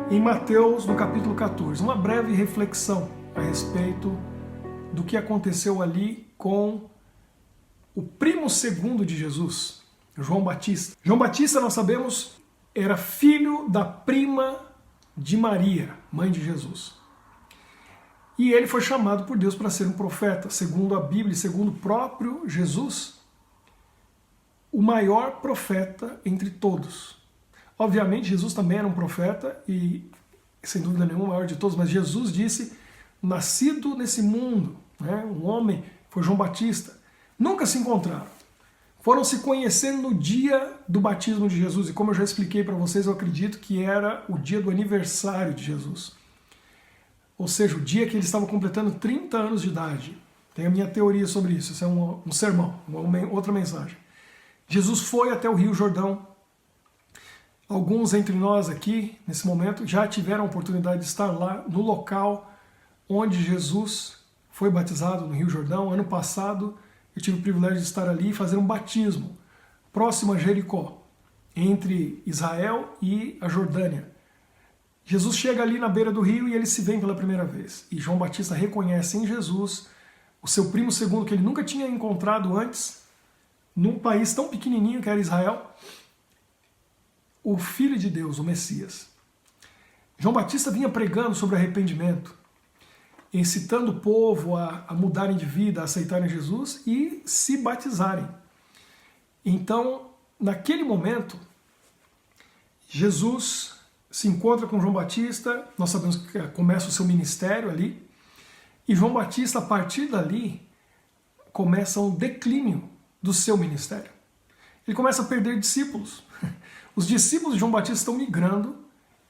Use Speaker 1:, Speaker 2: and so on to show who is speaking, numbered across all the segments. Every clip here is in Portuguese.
Speaker 1: em Mateus, no capítulo 14. Uma breve reflexão a respeito do que aconteceu ali com o primo segundo de Jesus, João Batista. João Batista, nós sabemos, era filho da prima de Maria, mãe de Jesus. E ele foi chamado por Deus para ser um profeta, segundo a Bíblia, segundo o próprio Jesus, o maior profeta entre todos. Obviamente, Jesus também era um profeta e, sem dúvida nenhuma, o maior de todos, mas Jesus disse, nascido nesse mundo, né, um homem, foi João Batista. Nunca se encontraram. Foram se conhecendo no dia do batismo de Jesus, e como eu já expliquei para vocês, eu acredito que era o dia do aniversário de Jesus. Ou seja, o dia que ele estava completando 30 anos de idade. Tem a minha teoria sobre isso, isso é um sermão, outra mensagem. Jesus foi até o Rio Jordão. Alguns entre nós aqui, nesse momento, já tiveram a oportunidade de estar lá no local onde Jesus foi batizado, no Rio Jordão. Ano passado eu tive o privilégio de estar ali e fazer um batismo, próximo a Jericó, entre Israel e a Jordânia. Jesus chega ali na beira do rio e ele se vê pela primeira vez. E João Batista reconhece em Jesus o seu primo segundo, que ele nunca tinha encontrado antes, num país tão pequenininho que era Israel, o Filho de Deus, o Messias. João Batista vinha pregando sobre arrependimento, incitando o povo a mudarem de vida, a aceitarem Jesus e se batizarem. Então, naquele momento, Jesus se encontra com João Batista, nós sabemos que começa o seu ministério ali, e João Batista, a partir dali, começa um declínio do seu ministério. Ele começa a perder discípulos. Os discípulos de João Batista estão migrando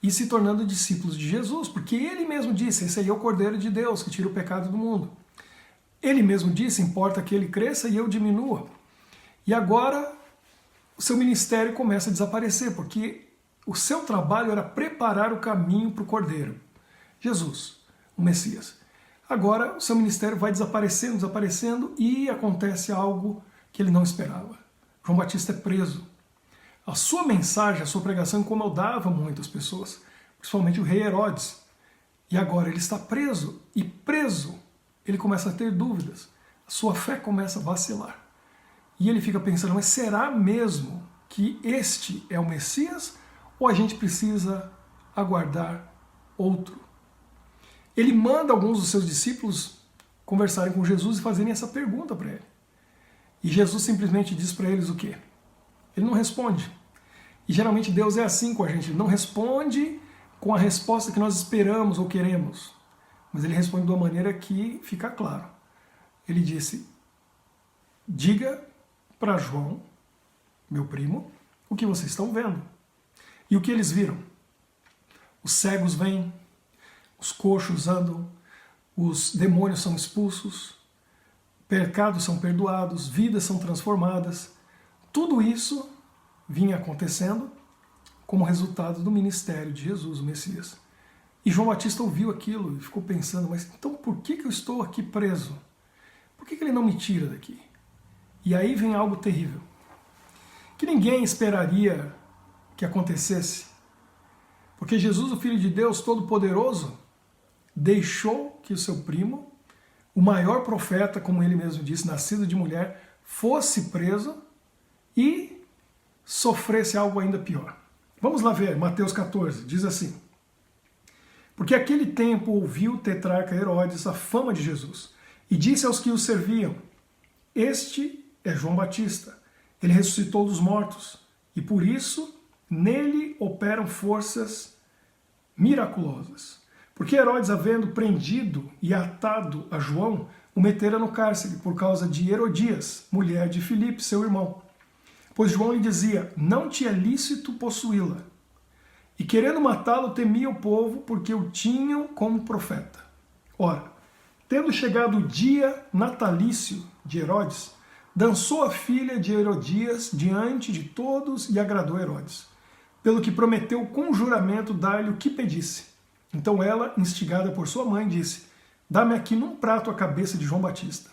Speaker 1: e se tornando discípulos de Jesus, porque ele mesmo disse, esse aí é o Cordeiro de Deus que tira o pecado do mundo. Ele mesmo disse, importa que ele cresça e eu diminua. E agora o seu ministério começa a desaparecer, porque o seu trabalho era preparar o caminho para o Cordeiro, Jesus, o Messias. Agora o seu ministério vai desaparecendo, desaparecendo, e acontece algo que ele não esperava. João Batista é preso. A sua mensagem, a sua pregação incomodava muitas pessoas, principalmente o rei Herodes. E agora ele está preso, e preso ele começa a ter dúvidas. A sua fé começa a vacilar. E ele fica pensando, mas será mesmo que este é o Messias? Ou a gente precisa aguardar outro? Ele manda alguns dos seus discípulos conversarem com Jesus e fazerem essa pergunta para ele. E Jesus simplesmente diz para eles o quê? Ele não responde. E geralmente Deus é assim com a gente, ele não responde com a resposta que nós esperamos ou queremos, mas ele responde de uma maneira que fica claro. Ele disse, diga para João, meu primo, o que vocês estão vendo. E o que eles viram? Os cegos vêm, os coxos andam, os demônios são expulsos, pecados são perdoados, vidas são transformadas. Tudo isso vinha acontecendo como resultado do ministério de Jesus, o Messias. E João Batista ouviu aquilo e ficou pensando, mas então por que eu estou aqui preso? Por que ele não me tira daqui? E aí vem algo terrível, que ninguém esperaria que acontecesse. Porque Jesus, o Filho de Deus Todo-Poderoso, deixou que o seu primo, o maior profeta, como ele mesmo disse, nascido de mulher, fosse preso e sofresse algo ainda pior. Vamos lá ver, Mateus 14, diz assim, porque aquele tempo ouviu o tetrarca Herodes a fama de Jesus, e disse aos que o serviam, este é João Batista, ele ressuscitou dos mortos, e por isso nele operam forças miraculosas. Porque Herodes, havendo prendido e atado a João, o metera no cárcere por causa de Herodias, mulher de Filipe, seu irmão. Pois João lhe dizia, não te é lícito possuí-la. E querendo matá-lo, temia o povo, porque o tinham como profeta. Ora, tendo chegado o dia natalício de Herodes, dançou a filha de Herodias diante de todos e agradou Herodes, pelo que prometeu com juramento dar-lhe o que pedisse. Então ela, instigada por sua mãe, disse, dá-me aqui num prato a cabeça de João Batista.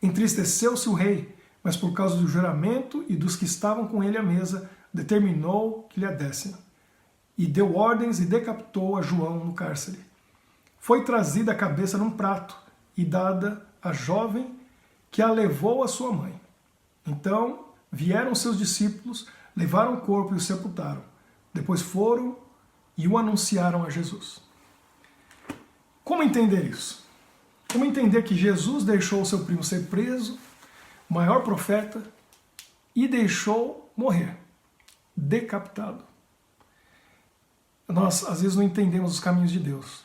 Speaker 1: Entristeceu-se o rei, mas por causa do juramento e dos que estavam com ele à mesa, determinou que lhe a dessem. e deu ordens e decapitou a João no cárcere. Foi trazida a cabeça num prato e dada à jovem, que a levou à sua mãe. Então vieram seus discípulos, levaram o corpo e o sepultaram. Depois foram e o anunciaram a Jesus. Como entender isso? Como entender que Jesus deixou o seu primo ser preso, o maior profeta, e deixou morrer, decapitado? Nós, às vezes, não entendemos os caminhos de Deus.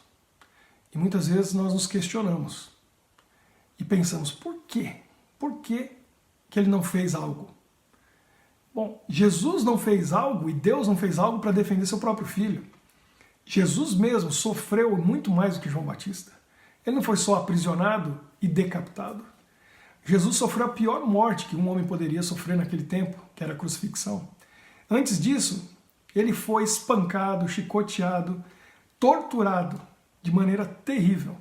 Speaker 1: E muitas vezes nós nos questionamos. E pensamos, por quê? Por que ele não fez algo? Bom, Jesus não fez algo e Deus não fez algo para defender seu próprio filho. Jesus mesmo sofreu muito mais do que João Batista. Ele não foi só aprisionado e decapitado. Jesus sofreu a pior morte que um homem poderia sofrer naquele tempo, que era a crucifixão. Antes disso, ele foi espancado, chicoteado, torturado de maneira terrível,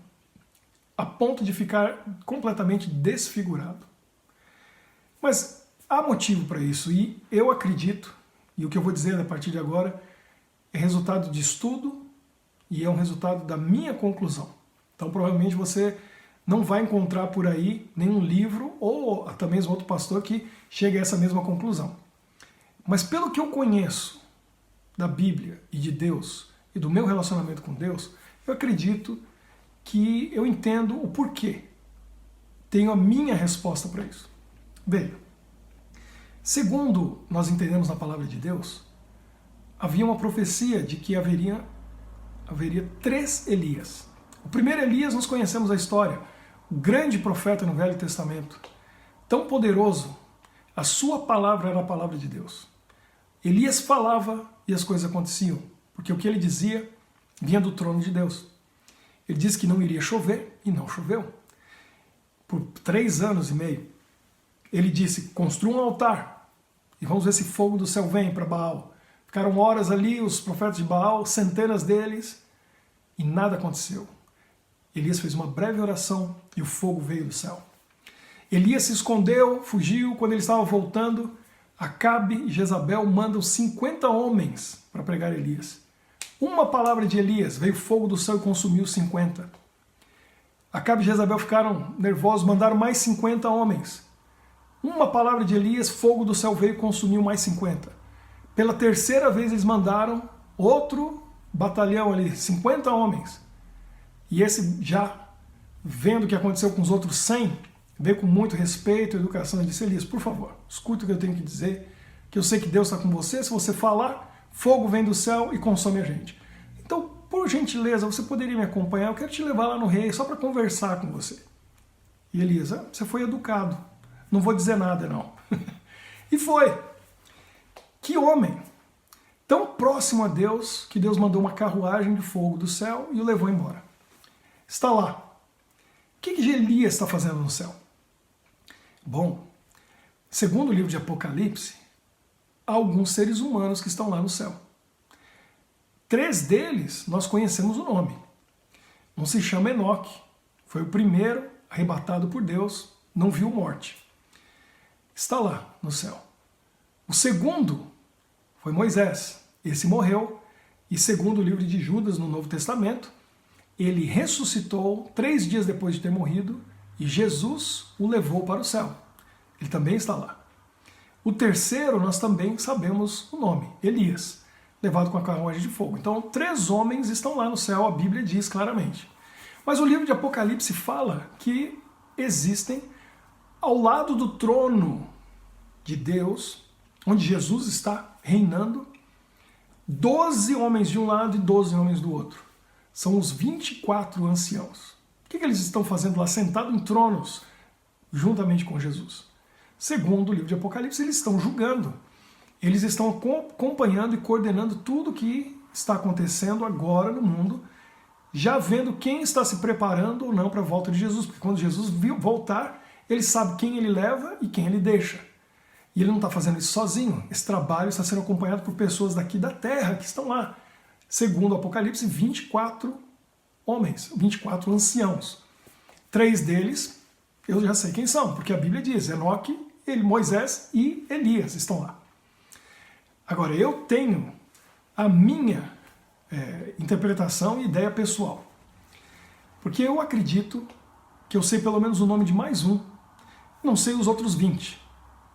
Speaker 1: a ponto de ficar completamente desfigurado. Mas há motivo para isso, e eu acredito, e o que eu vou dizer a partir de agora é resultado de estudo e é um resultado da minha conclusão. Então provavelmente você não vai encontrar por aí nenhum livro ou até mesmo outro pastor que chegue a essa mesma conclusão. Mas pelo que eu conheço da Bíblia e de Deus e do meu relacionamento com Deus, eu acredito que eu entendo o porquê. Tenho a minha resposta para isso. Veja, segundo nós entendemos na palavra de Deus, havia uma profecia de que haveria 3 Elias. O primeiro Elias, nós conhecemos a história, o grande profeta no Velho Testamento, tão poderoso, a sua palavra era a palavra de Deus. Elias falava e as coisas aconteciam, porque o que ele dizia vinha do trono de Deus. Ele disse que não iria chover e não choveu. Por 3 anos e meio. Ele disse, construa um altar e vamos ver se fogo do céu vem para Baal. Ficaram horas ali os profetas de Baal, centenas deles, e nada aconteceu. Elias fez uma breve oração e o fogo veio do céu. Elias se escondeu, fugiu. Quando ele estava voltando, Acabe e Jezabel mandam 50 homens para pregar Elias. Uma palavra de Elias, veio fogo do céu e consumiu 50. Acabe e Jezabel ficaram nervosos, mandaram mais 50 homens. Uma palavra de Elias, fogo do céu veio e consumiu mais 50. Pela terceira vez eles mandaram outro batalhão ali, 50 homens. E esse já, vendo o que aconteceu com os outros 100, veio com muito respeito e educação e disse, Elias, por favor, escuta o que eu tenho que dizer, que eu sei que Deus está com você, se você falar, fogo vem do céu e consome a gente. Então, por gentileza, você poderia me acompanhar, eu quero te levar lá no rei, só para conversar com você. E Elias, você foi educado, não vou dizer nada não. E foi. Que homem, tão próximo a Deus, que Deus mandou uma carruagem de fogo do céu e o levou embora. Está lá. O que Elias está fazendo no céu? Bom, segundo o livro de Apocalipse, há alguns seres humanos que estão lá no céu. 3 deles nós conhecemos o nome. Um se chama Enoque, foi o primeiro arrebatado por Deus, não viu morte. Está lá no céu. O segundo foi Moisés, esse morreu, e segundo o livro de Judas no Novo Testamento, ele ressuscitou 3 dias depois de ter morrido e Jesus o levou para o céu. Ele também está lá. O terceiro nós também sabemos o nome, Elias, levado com a carruagem de fogo. Então 3 homens estão lá no céu, a Bíblia diz claramente. Mas o livro de Apocalipse fala que existem ao lado do trono de Deus, onde Jesus está reinando, 12 homens de um lado e 12 homens do outro. São os 24 anciãos. O que eles estão fazendo lá, sentados em tronos, juntamente com Jesus? Segundo o livro de Apocalipse, eles estão julgando. Eles estão acompanhando e coordenando tudo o que está acontecendo agora no mundo, já vendo quem está se preparando ou não para a volta de Jesus. Porque quando Jesus voltar, ele sabe quem ele leva e quem ele deixa. E ele não está fazendo isso sozinho. Esse trabalho está sendo acompanhado por pessoas daqui da terra que estão lá. Segundo o Apocalipse, 24 homens, 24 anciãos. 3 deles, eu já sei quem são, porque a Bíblia diz, Enoque, Moisés e Elias estão lá. Agora, eu tenho a minha interpretação e ideia pessoal. Porque eu acredito que eu sei pelo menos o nome de mais um, não sei os outros 20.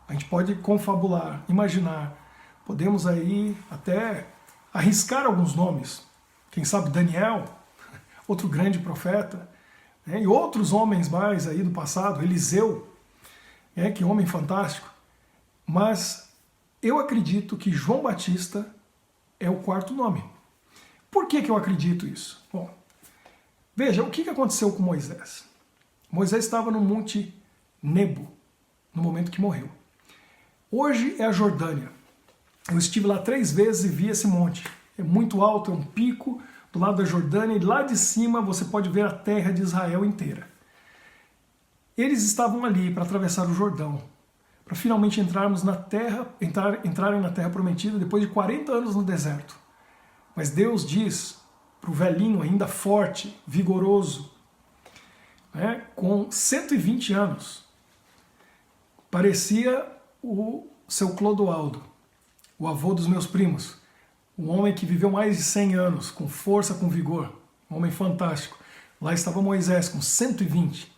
Speaker 1: A gente pode confabular, imaginar, podemos aí até arriscar alguns nomes. Quem sabe Daniel, outro grande profeta, né? E outros homens mais aí do passado, Eliseu, que homem fantástico. Mas eu acredito que João Batista é o quarto nome. Por que eu acredito isso? Bom, veja, o que aconteceu com Moisés? Moisés estava no Monte Nebo, no momento que morreu. Hoje é a Jordânia. Eu estive lá 3 vezes e vi esse monte. É muito alto, é um pico do lado da Jordânia, e lá de cima você pode ver a terra de Israel inteira. Eles estavam ali para atravessar o Jordão, para finalmente entrarem na terra prometida depois de 40 anos no deserto. Mas Deus diz para o velhinho ainda forte, vigoroso, com 120 anos, parecia o seu Clodoaldo, o avô dos meus primos, um homem que viveu mais de 100 anos, com força, com vigor, um homem fantástico. Lá estava Moisés com 120,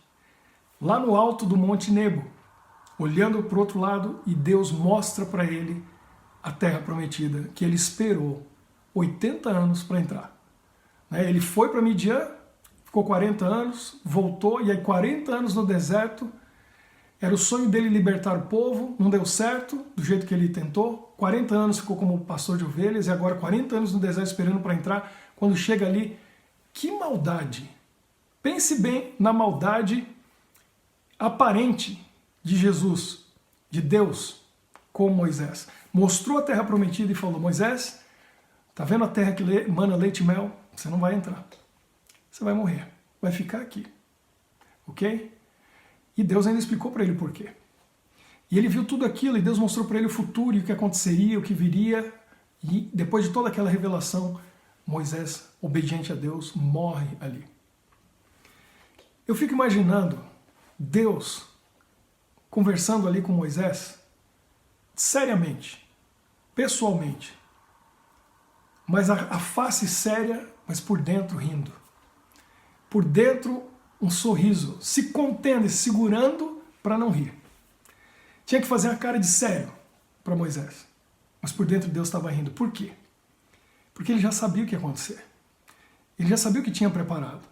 Speaker 1: lá no alto do Monte Nebo, olhando para o outro lado, e Deus mostra para ele a terra prometida, que ele esperou 80 anos para entrar. Ele foi para Midian, ficou 40 anos, voltou, e aí 40 anos no deserto. Era o sonho dele libertar o povo, não deu certo do jeito que ele tentou. 40 anos ficou como pastor de ovelhas, e agora 40 anos no deserto esperando para entrar. Quando chega ali, que maldade! Pense bem na maldade aparente de Jesus, de Deus, com Moisés. Mostrou a terra prometida e falou: Moisés, tá vendo a terra que mana leite e mel? Você não vai entrar. Você vai morrer. Vai ficar aqui. Ok? E Deus ainda explicou para ele o porquê. E ele viu tudo aquilo, e Deus mostrou para ele o futuro, e o que aconteceria, o que viria. E depois de toda aquela revelação, Moisés, obediente a Deus, morre ali. Eu fico imaginando Deus conversando ali com Moisés, seriamente, pessoalmente, mas a face séria, mas por dentro rindo. Por dentro um sorriso, se contendo e segurando para não rir. Tinha que fazer a cara de sério para Moisés, mas por dentro Deus estava rindo. Por quê? Porque ele já sabia o que ia acontecer. Ele já sabia o que tinha preparado.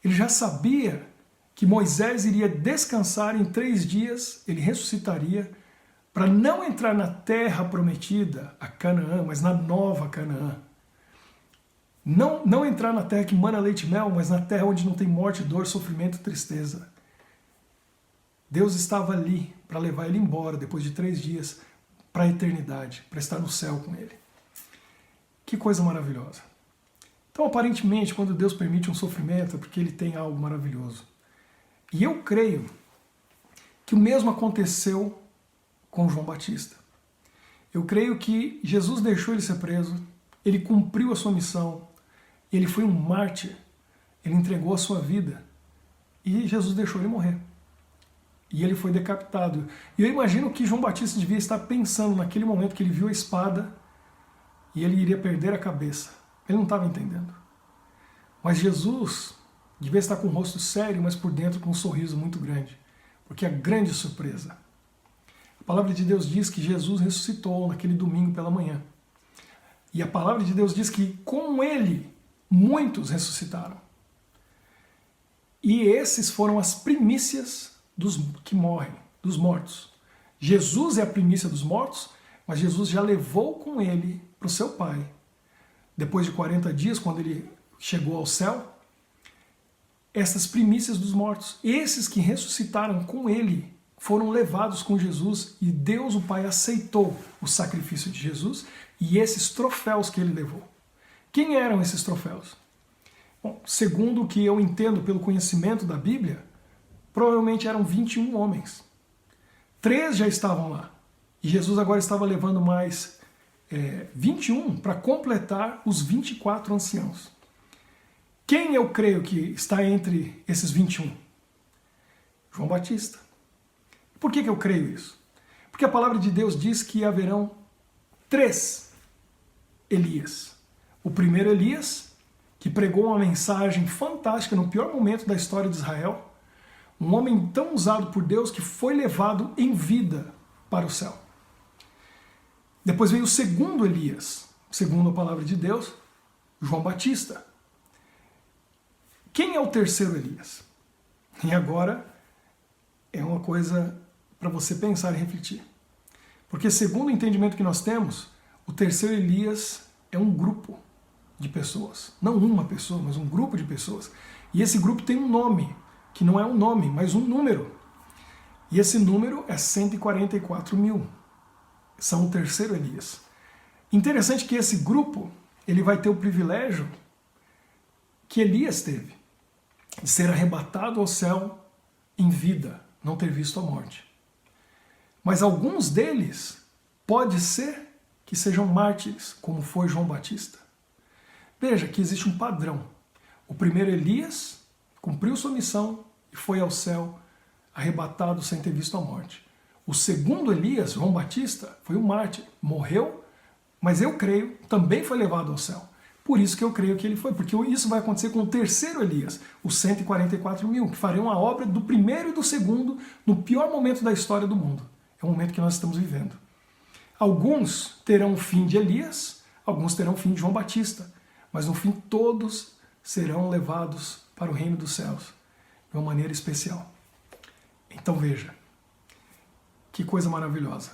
Speaker 1: Ele já sabia que Moisés iria descansar em 3 dias, ele ressuscitaria, para não entrar na terra prometida, a Canaã, mas na nova Canaã. Não entrar na terra que mana leite e mel, mas na terra onde não tem morte, dor, sofrimento e tristeza. Deus estava ali para levar ele embora depois de 3 dias para a eternidade, para estar no céu com ele. Que coisa maravilhosa. Então, aparentemente, quando Deus permite um sofrimento é porque ele tem algo maravilhoso. E eu creio que o mesmo aconteceu com João Batista. Eu creio que Jesus deixou ele ser preso, ele cumpriu a sua missão, ele foi um mártir, ele entregou a sua vida e Jesus deixou ele morrer. E ele foi decapitado. E eu imagino que João Batista devia estar pensando naquele momento que ele viu a espada e ele iria perder a cabeça. Ele não estava entendendo. Mas Jesus devia estar com o rosto sério, mas por dentro com um sorriso muito grande. Porque a grande surpresa. A palavra de Deus diz que Jesus ressuscitou naquele domingo pela manhã. E a palavra de Deus diz que com ele muitos ressuscitaram. E esses foram as primícias dos que morrem, dos mortos. Jesus é a primícia dos mortos, mas Jesus já levou com ele para o seu Pai. Depois de 40 dias, quando ele chegou ao céu, essas primícias dos mortos, esses que ressuscitaram com ele, foram levados com Jesus, e Deus o Pai aceitou o sacrifício de Jesus e esses troféus que ele levou. Quem eram esses troféus? Bom, segundo o que eu entendo pelo conhecimento da Bíblia, provavelmente eram 21 homens. 3 já estavam lá. E Jesus agora estava levando mais 21 para completar os 24 anciãos. Quem eu creio que está entre esses 21? João Batista. Por que eu creio isso? Porque a palavra de Deus diz que haverão 3 Elias. O primeiro Elias, que pregou uma mensagem fantástica no pior momento da história de Israel, um homem tão usado por Deus que foi levado em vida para o céu. Depois veio o segundo Elias, segundo a palavra de Deus, João Batista. Quem é o terceiro Elias? E agora é uma coisa para você pensar e refletir. Porque segundo o entendimento que nós temos, o terceiro Elias é um grupo de pessoas. Não uma pessoa, mas um grupo de pessoas. E esse grupo tem um nome, que não é um nome, mas um número. E esse número é 144 mil. São o terceiro Elias. Interessante que esse grupo, ele vai ter o privilégio que Elias teve, de ser arrebatado ao céu em vida, não ter visto a morte. Mas alguns deles pode ser que sejam mártires, como foi João Batista. Veja que existe um padrão. O primeiro Elias cumpriu sua missão e foi ao céu arrebatado sem ter visto a morte. O segundo Elias, João Batista, foi um mártir, morreu, mas eu creio, também foi levado ao céu. Por isso que eu creio que ele foi, porque isso vai acontecer com o terceiro Elias, os 144 mil, que farão a obra do primeiro e do segundo no pior momento da história do mundo. É o momento que nós estamos vivendo. Alguns terão o fim de Elias, alguns terão o fim de João Batista, mas no fim todos serão levados para o reino dos céus de uma maneira especial. Então veja, que coisa maravilhosa.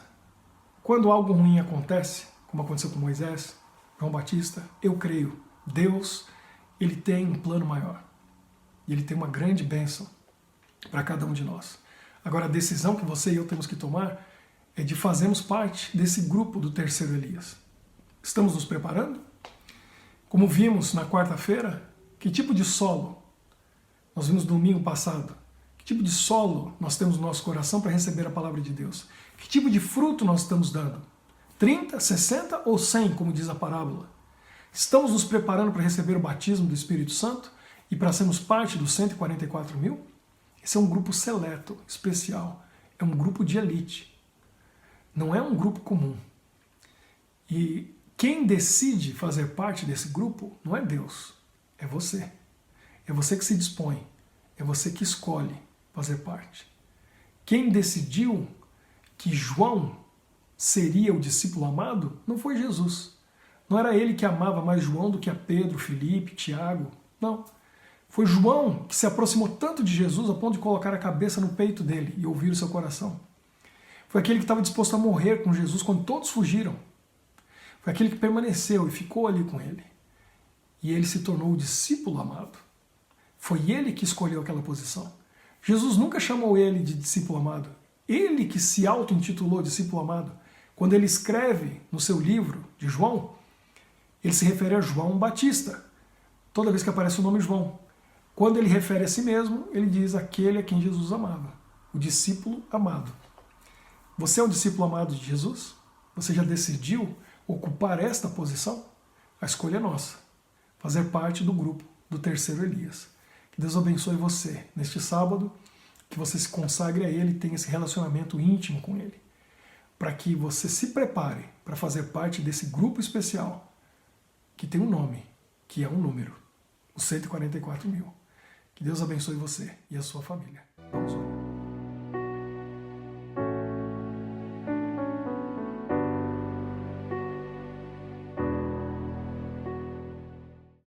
Speaker 1: Quando algo ruim acontece, como aconteceu com Moisés, João Batista, eu creio, Deus, ele tem um plano maior. E ele tem uma grande bênção para cada um de nós. Agora a decisão que você e eu temos que tomar é de fazermos parte desse grupo do terceiro Elias. Estamos nos preparando? Como vimos na quarta-feira, que tipo de solo nós vimos no domingo passado? Que tipo de solo nós temos no nosso coração para receber a palavra de Deus? Que tipo de fruto nós estamos dando? 30, 60 ou 100, como diz a parábola? Estamos nos preparando para receber o batismo do Espírito Santo e para sermos parte dos 144 mil? Esse é um grupo seleto, especial. É um grupo de elite. Não é um grupo comum. E quem decide fazer parte desse grupo não é Deus, é você. É você que se dispõe, é você que escolhe fazer parte. Quem decidiu que João seria o discípulo amado não foi Jesus. Não era ele que amava mais João do que a Pedro, Filipe, Tiago. Não. Foi João que se aproximou tanto de Jesus a ponto de colocar a cabeça no peito dele e ouvir o seu coração. Foi aquele que estava disposto a morrer com Jesus quando todos fugiram. Foi aquele que permaneceu e ficou ali com ele. E ele se tornou o discípulo amado. Foi ele que escolheu aquela posição. Jesus nunca chamou ele de discípulo amado. Ele que se auto-intitulou discípulo amado. Quando ele escreve no seu livro de João, ele se refere a João Batista. Toda vez que aparece o nome João. Quando ele refere a si mesmo, ele diz aquele a quem Jesus amava. O discípulo amado. Você é um discípulo amado de Jesus? Você já decidiu ocupar esta posição? A escolha é nossa. Fazer parte do grupo do terceiro Elias. Que Deus abençoe você neste sábado, que você se consagre a Ele e tenha esse relacionamento íntimo com Ele. Para que você se prepare para fazer parte desse grupo especial que tem um nome, que é um número, os 144 mil. Que Deus abençoe você e a sua família. Vamos orar.